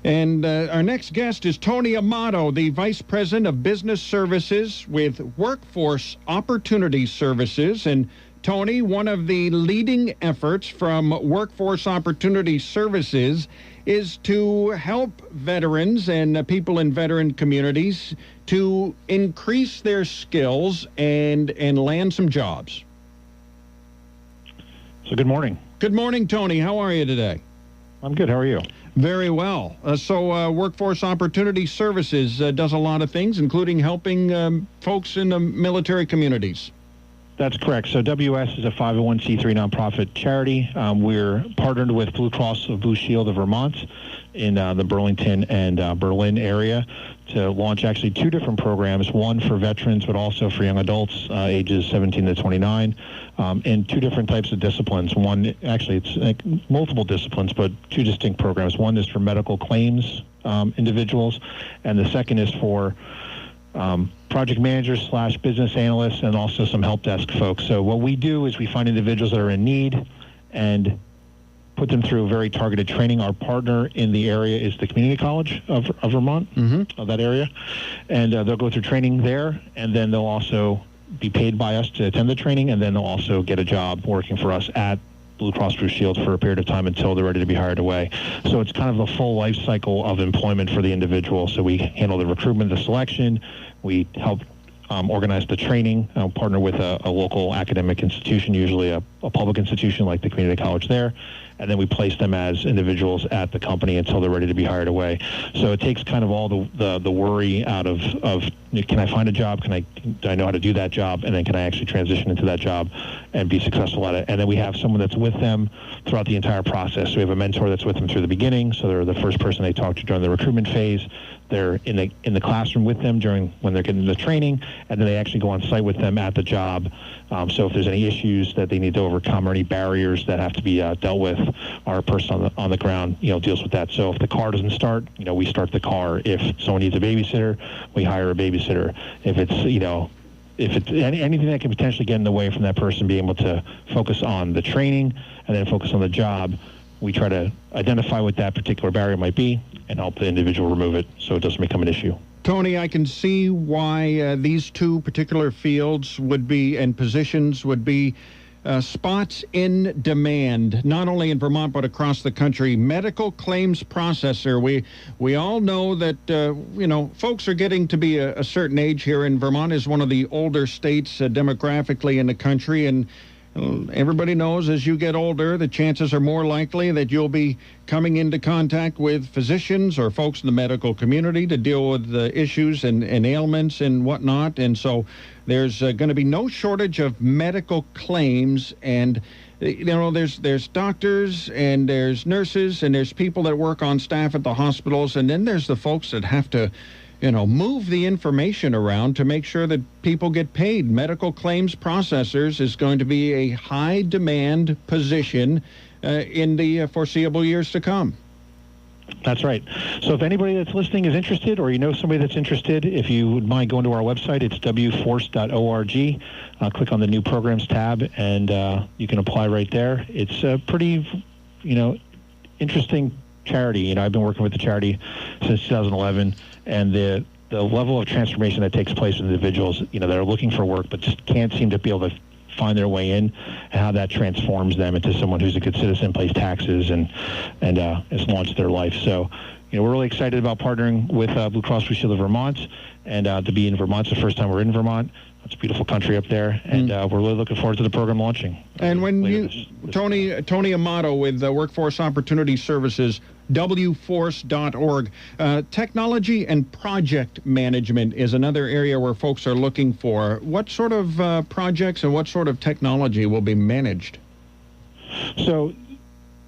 And our next guest is Tony Amato, the Vice President of Business Services with Workforce Opportunity Services. And Tony, one of the leading efforts from Workforce Opportunity Services is to help veterans and people in veteran communities to increase their skills and land some jobs. So good morning. Good morning, Tony. How are you today? I'm good. How are you? Very well. So Workforce Opportunity Services does a lot of things, including helping folks in the military communities. That's correct. So WS is a 501c3 nonprofit charity. We're partnered with Blue Cross Blue Shield of Vermont in the Burlington and Berlin area to launch actually two different programs, one for veterans but also for young adults ages 17 to 29 in two different types of disciplines. One, actually it's like multiple disciplines, but two distinct programs. One is for medical claims individuals, and the second is for project managers / business analysts and also some help desk folks. So what we do is we find individuals that are in need and put them through very targeted training. Our partner in the area is the Community College of Vermont, of that area. And they'll go through training there, and then they'll also be paid by us to attend the training, and then they'll also get a job working for us at Blue Cross Blue Shield for a period of time until they're ready to be hired away. So it's kind of the full life cycle of employment for the individual. So we handle the recruitment, the selection, we help organize the training, partner with a local academic institution, usually a public institution like the community college there, and then we place them as individuals at the company until they're ready to be hired away. So it takes kind of all the worry out of can I find a job? Do I know how to do that job? And then can I actually transition into that job and be successful at it? And then we have someone that's with them throughout the entire process. So we have a mentor that's with them through the beginning. So they're the first person they talk to during the recruitment phase. They're in the classroom with them when they're getting the training, and then they actually go on site with them at the job. So if there's any issues that they need to overcome or any barriers that have to be dealt with, our person on the ground deals with that. So if the car doesn't start, we start the car. If someone needs a babysitter, we hire a babysitter. If it's anything that can potentially get in the way from that person being able to focus on the training and then focus on the job, we try to identify what that particular barrier might be and help the individual remove it so it doesn't become an issue. Tony, I can see why these two particular fields would be, and positions would be, spots in demand, not only in Vermont but across the country. Medical claims processor. We all know that folks are getting to be a certain age here, and Vermont is one of the older states demographically in the country, and everybody knows as you get older, the chances are more likely that you'll be coming into contact with physicians or folks in the medical community to deal with the issues and ailments and whatnot. And so there's going to be no shortage of medical claims. And, there's doctors and there's nurses and there's people that work on staff at the hospitals. And then there's the folks that have to move the information around to make sure that people get paid. Medical claims processors is going to be a high demand position in the foreseeable years to come. That's right. So if anybody that's listening is interested, or somebody that's interested, if you would mind going to our website, it's wforce.org. Click on the new programs tab, and you can apply right there. It's a pretty, interesting charity. I've been working with the charity since 2011, and the level of transformation that takes place with individuals, that are looking for work but just can't seem to be able to find their way in, and how that transforms them into someone who's a good citizen, pays taxes, and has launched their life. So, we're really excited about partnering with Blue Cross Blue Shield of Vermont, and to be in Vermont. It's the first time we're in Vermont. It's a beautiful country up there, and we're really looking forward to the program launching. And when Tony Amato with Workforce Opportunity Services, WForce.org. Technology and project management is another area where folks are looking for. What sort of projects and what sort of technology will be managed? So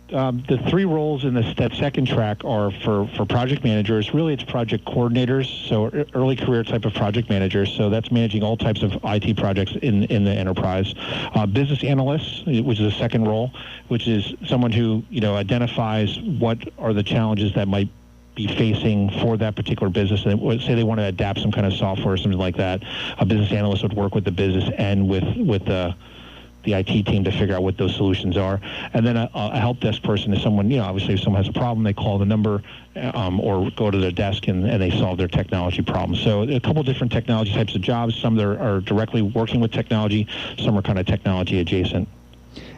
the three roles in that second track are for project managers. Really, it's project coordinators, so early career type of project managers. So that's managing all types of IT projects in the enterprise. Business analysts, which is the second role, which is someone who identifies what are the challenges that might be facing for that particular business. And say they want to adapt some kind of software or something like that. A business analyst would work with the business and with the IT team to figure out what those solutions are. And then a help desk person is someone, obviously if someone has a problem, they call the number or go to their desk and they solve their technology problem. So a couple different technology types of jobs. Some that are directly working with technology, some are kind of technology adjacent.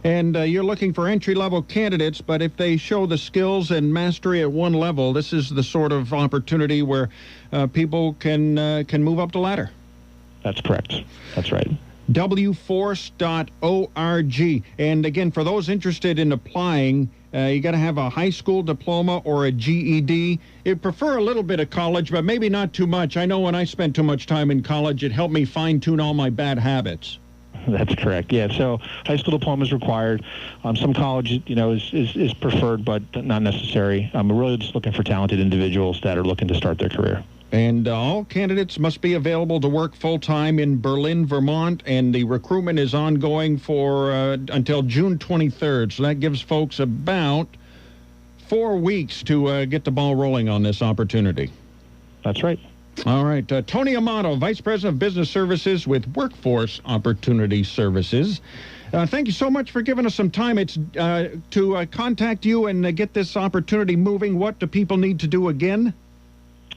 And you're looking for entry-level candidates, but if they show the skills and mastery at one level, this is the sort of opportunity where people can move up the ladder. That's correct. That's right. WForce.org. And again, for those interested in applying, you got to have a high school diploma or a GED. You prefer a little bit of college, but maybe not too much. I know when I spent too much time in college, it helped me fine-tune all my bad habits. That's correct. Yeah. So high school diploma is required. Some college, is preferred, but not necessary. We're really just looking for talented individuals that are looking to start their career. And all candidates must be available to work full-time in Berlin, Vermont, and the recruitment is ongoing for until June 23rd. So that gives folks about 4 weeks to get the ball rolling on this opportunity. That's right. All right. Tony Amato, Vice President of Business Services with Workforce Opportunity Services. Thank you so much for giving us some time. It's to contact you and get this opportunity moving. What do people need to do again?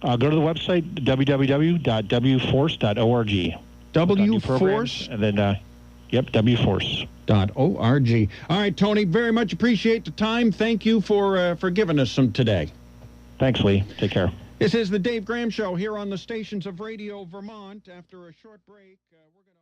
Go to the website, www.wforce.org. WForce? And then, WForce.org. All right, Tony, very much appreciate the time. Thank you for giving us some today. Thanks, Lee. Take care. This is the Dave Graham Show here on the stations of Radio Vermont. After a short break, we're going to...